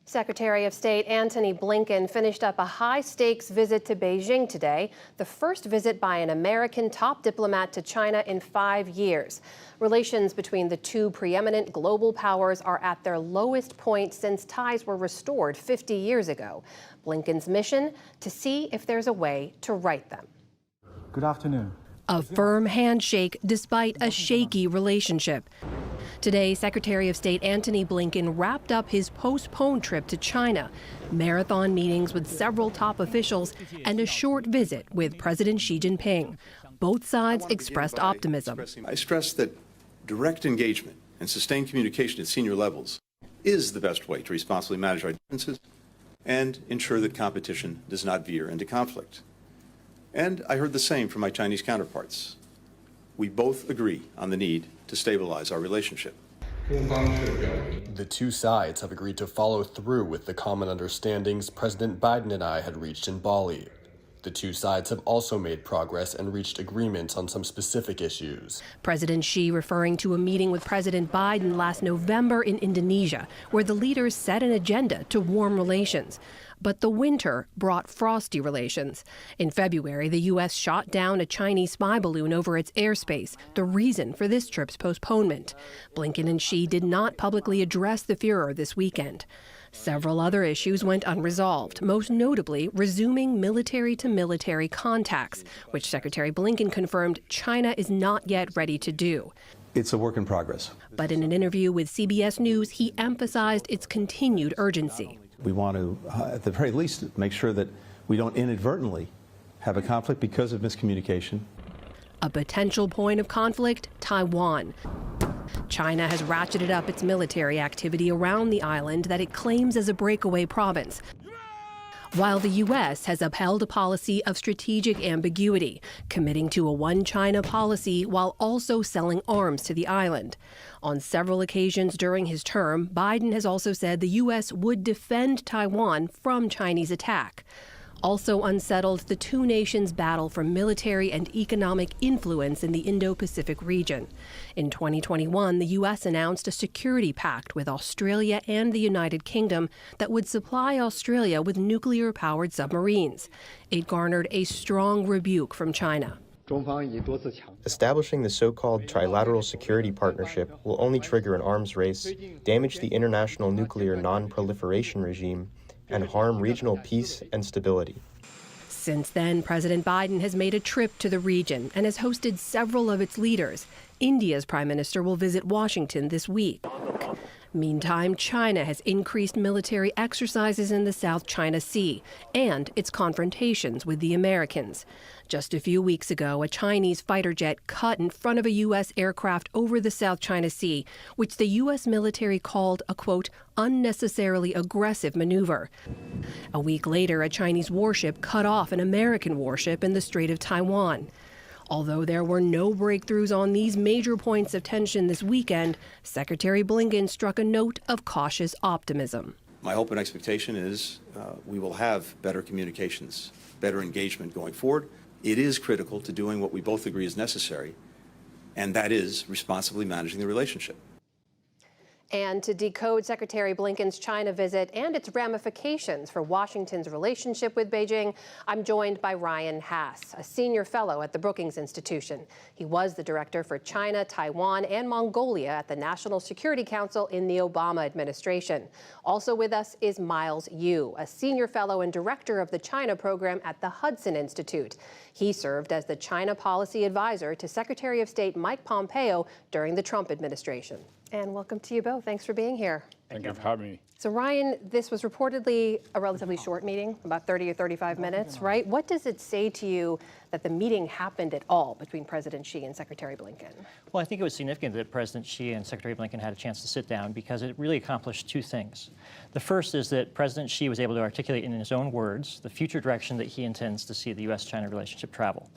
Secretary of State Antony Blinken finished up a high-stakes visit to Beijing today, the first visit by an American top diplomat to China in 5 years. Relations between the two preeminent global powers are at their lowest point since ties were restored 50 years ago. Blinken's mission: to see if there's a way to right them. Good afternoon. A firm handshake despite a shaky relationship. Today, Secretary of State Antony Blinken wrapped up his postponed trip to China, marathon meetings with several top officials, and a short visit with President Xi Jinping. Both sides expressed optimism. I stress that direct engagement and sustained communication at senior levels is the best way to responsibly manage our differences and ensure that competition does not veer into conflict. And I heard the same from my Chinese counterparts. We both agree on the need to stabilize our relationship. The two sides have agreed to follow through with the common understandings President Biden and I had reached in Bali. The two sides have also made progress and reached agreements on some specific issues. President Xi referring to a meeting with President Biden last November in Indonesia, where the leaders set an agenda to warm relations. But the winter brought frosty relations. In February, the U.S. shot down a Chinese spy balloon over its airspace, the reason for this trip's postponement. Blinken and Xi did not publicly address the Führer this weekend. Several other issues went unresolved, most notably resuming military-to-military contacts, which Secretary Blinken confirmed China is not yet ready to do. It's a work in progress. But in an interview with CBS News, he emphasized its continued urgency. We want to, at the very least, make sure that we don't inadvertently have a conflict because of miscommunication. A potential point of conflict: Taiwan. China has ratcheted up its military activity around the island that it claims as a breakaway province, while the U.S. has upheld a policy of strategic ambiguity, committing to a one-China policy while also selling arms to the island. On several occasions during his term, Biden has also said the U.S. would defend Taiwan from Chinese attack. Also unsettled, the two nations battle for military and economic influence in the Indo-Pacific region. In 2021, the U.S. announced a security pact with Australia and the United Kingdom that would supply Australia with nuclear-powered submarines. It garnered a strong rebuke from China. Establishing the so-called trilateral security partnership will only trigger an arms race, damage the international nuclear non-proliferation regime, and harm regional peace and stability. Since then, President Biden has made a trip to the region and has hosted several of its leaders. India's prime minister will visit Washington this week. Meantime, China has increased military exercises in the South China Sea and its confrontations with the Americans. Just a few weeks ago, a Chinese fighter jet cut in front of a U.S. aircraft over the South China Sea, which the U.S. military called a, quote, unnecessarily aggressive maneuver. A week later, a Chinese warship cut off an American warship in the Strait of Taiwan. Although there were no breakthroughs on these major points of tension this weekend, Secretary Blinken struck a note of cautious optimism. My hope and expectation is we will have better communications, better engagement going forward. It is critical to doing what we both agree is necessary, and that is responsibly managing the relationship. And to decode Secretary Blinken's China visit and its ramifications for Washington's relationship with Beijing, I'm joined by Ryan Hass, a senior fellow at the Brookings Institution. He was the director for China, Taiwan, and Mongolia at the National Security Council in the Obama administration. Also with us is Miles Yu, a senior fellow and director of the China program at the Hudson Institute. He served as the China policy advisor to Secretary of State Mike Pompeo during the Trump administration. And welcome to you both. Thanks for being here. Thank you for having me. So Ryan, this was reportedly a relatively short meeting, about 30 or 35 minutes, right? What does it say to you that the meeting happened at all between President Xi and Secretary Blinken? Well, I think it was significant that President Xi and Secretary Blinken had a chance to sit down because it really accomplished two things. The first is that President Xi was able to articulate in his own words the future direction that he intends to see the U.S.-China relationship travel.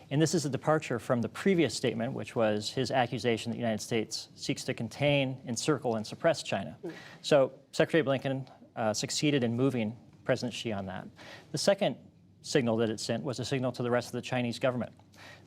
And this is a departure from the previous statement, which was his accusation that the United States seeks to contain, encircle, and suppress China. So Secretary Blinken succeeded in moving President Xi on that. The second signal that it sent was a signal to the rest of the Chinese government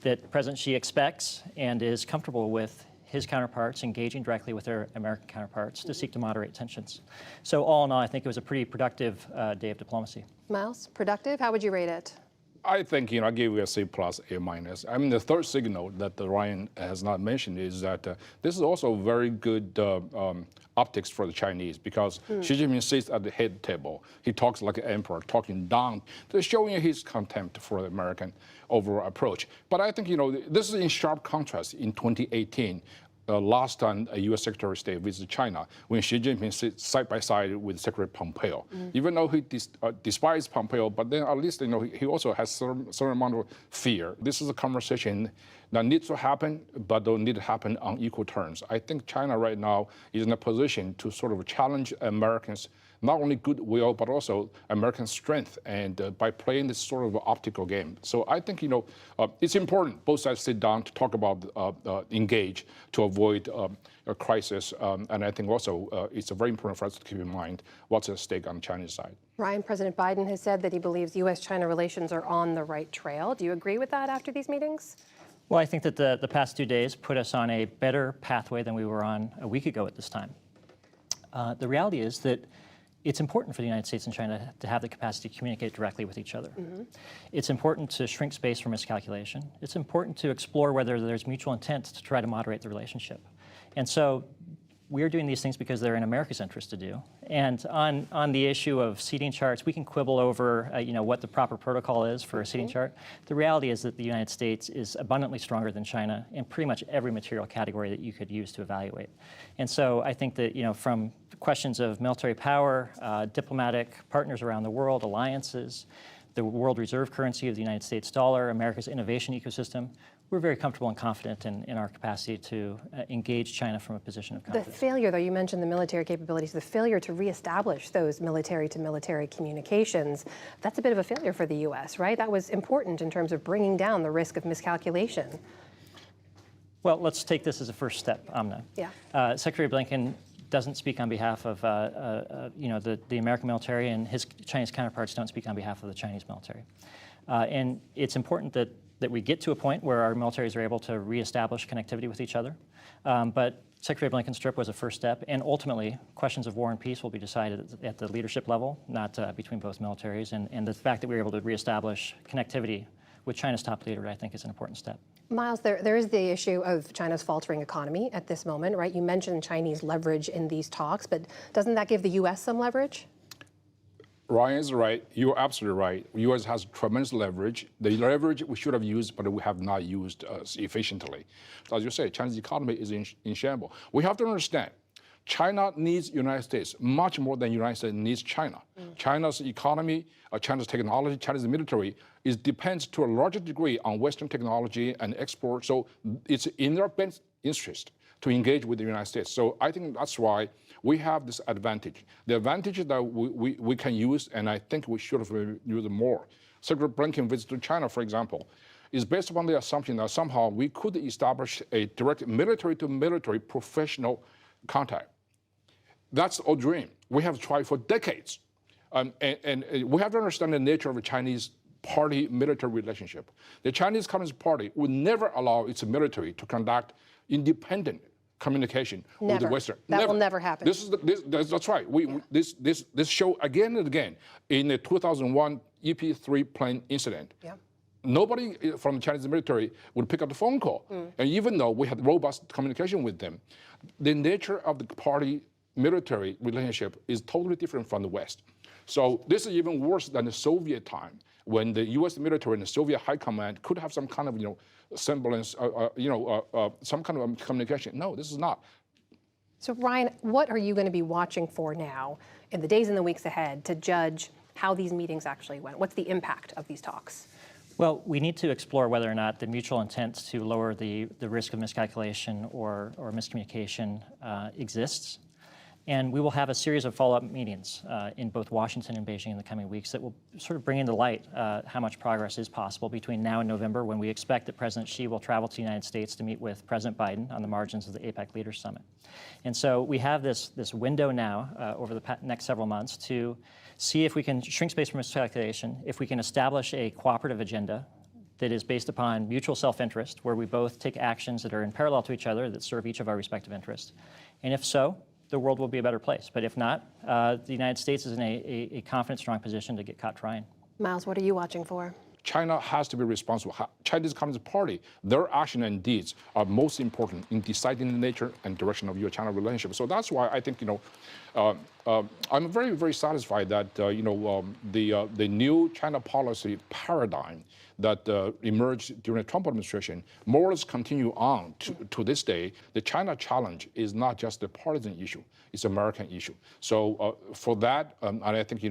that President Xi expects and is comfortable with his counterparts, engaging directly with their American counterparts to seek to moderate tensions. So all in all, I think it was a pretty productive day of diplomacy. Miles, productive? How would you rate it? I think, I give you a C+, A-. I mean, the third signal that Ryan has not mentioned is that this is also very good optics for the Chinese, because Xi Jinping sits at the head table. He talks like an emperor, talking down, showing his contempt for the American overall approach. But I think, this is in sharp contrast in 2018. Last time a U.S. Secretary of State visited China, when Xi Jinping sits side by side with Secretary Pompeo. Even though he despises Pompeo, but then at least he also has certain amount of fear. This is a conversation that needs to happen, but don't need to happen on equal terms. I think China right now is in a position to sort of challenge Americans, not only goodwill, but also American strength, and by playing this sort of optical game. So I think, it's important both sides sit down to talk about, engage to avoid a crisis. And I think also it's very important for us to keep in mind what's at stake on the Chinese side. Ryan, President Biden has said that he believes U.S.-China relations are on the right trail. Do you agree with that after these meetings? Well, I think that the past 2 days put us on a better pathway than we were on a week ago at this time. The reality is that it's important for the United States and China to have the capacity to communicate directly with each other. It's important to shrink space for miscalculation. It's important to explore whether there's mutual intent to try to moderate the relationship. And so we're doing these things because they're in America's interest to do. And on the issue of seating charts, we can quibble over what the proper protocol is for a seating chart. The reality is that the United States is abundantly stronger than China in pretty much every material category that you could use to evaluate. And so I think that from questions of military power, diplomatic partners around the world, alliances, the world reserve currency of the United States dollar, America's innovation ecosystem, we're very comfortable and confident in our capacity to engage China from a position of confidence. The failure, though, you mentioned the military capabilities, the failure to reestablish those military-to-military communications, that's a bit of a failure for the U.S., right? That was important in terms of bringing down the risk of miscalculation. Well, let's take this as a first step, Amna. Yeah. Secretary Blinken doesn't speak on behalf of the American military, and his Chinese counterparts don't speak on behalf of the Chinese military. And it's important that we get to a point where our militaries are able to reestablish connectivity with each other. But Secretary Blinken's trip was a first step, and ultimately, questions of war and peace will be decided at the leadership level, not between both militaries. And the fact that we were able to reestablish connectivity with China's top leader, I think, is an important step. Miles, there is the issue of China's faltering economy at this moment, right? You mentioned Chinese leverage in these talks, but doesn't that give the U.S. some leverage? Ryan is right. You're absolutely right. The U.S. has tremendous leverage. The leverage we should have used, but we have not used efficiently. So as you say, China's economy is in shambles. We have to understand, China needs United States much more than United States needs China. China's economy, China's technology, China's military depends to a larger degree on Western technology and export. So it's in their best interest to engage with the United States. So I think that's why we have this advantage. The advantage that we can use, and I think we should have used more. Secretary Blinken visited China, for example, is based upon the assumption that somehow we could establish a direct military-to-military professional contact. That's our dream. We have tried for decades. And we have to understand the nature of a Chinese party-military relationship. The Chinese Communist Party would never allow its military to conduct independent communication with the Western. That will never happen. That's right. This show again and again in the 2001 EP-3 plane incident. Yeah. Nobody from the Chinese military would pick up the phone call. And even though we had robust communication with them, the nature of the party-military relationship is totally different from the West. So this is even worse than the Soviet time, when the U.S. military and the Soviet high command could have some kind of semblance, some kind of communication. No, this is not. So Ryan, what are you going to be watching for now in the days and the weeks ahead to judge how these meetings actually went? What's the impact of these talks? Well, we need to explore whether or not the mutual intent to lower the risk of miscalculation or miscommunication exists. And we will have a series of follow-up meetings in both Washington and Beijing in the coming weeks that will sort of bring into light how much progress is possible between now and November, when we expect that President Xi will travel to the United States to meet with President Biden on the margins of the APEC Leaders Summit. And so we have this window now over the next several months to see if we can shrink space for miscalculation, if we can establish a cooperative agenda that is based upon mutual self-interest, where we both take actions that are in parallel to each other that serve each of our respective interests? And if so, the world will be a better place. But if not, the United States is in a confident, strong position to get caught trying. Miles, what are you watching for? China has to be responsible. Chinese Communist Party, their action and deeds are most important in deciding the nature and direction of U.S.-China relationship. So that's why I think, I'm very, very satisfied that, the new China policy paradigm that emerged during the Trump administration more or less continue on to this day. The China challenge is not just a partisan issue, it's an American issue. So for that, and I think,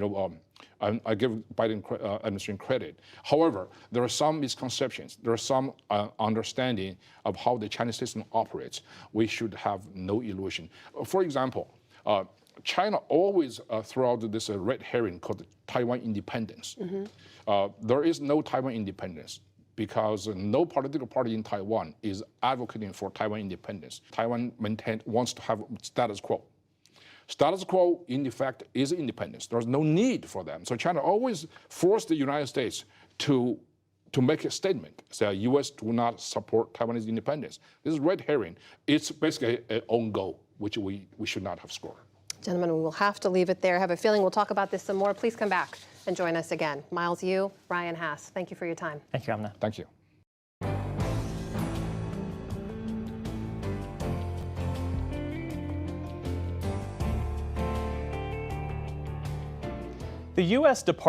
I give Biden administration credit. However, there are some misconceptions. There are some understanding of how the Chinese system operates. We should have no illusion. For example, China always threw out this red herring called Taiwan independence. There is no Taiwan independence because no political party in Taiwan is advocating for Taiwan independence. Taiwan wants to have status quo. Status quo, in effect, is independence. There's no need for them. So China always forced the United States to make a statement, say, U.S. do not support Taiwanese independence. This is red herring. It's basically an own goal, which we should not have scored. Gentlemen, we will have to leave it there. I have a feeling we'll talk about this some more. Please come back and join us again. Miles Yu, Ryan Hass, thank you for your time. Thank you, Amna. Thank you. The U.S. Department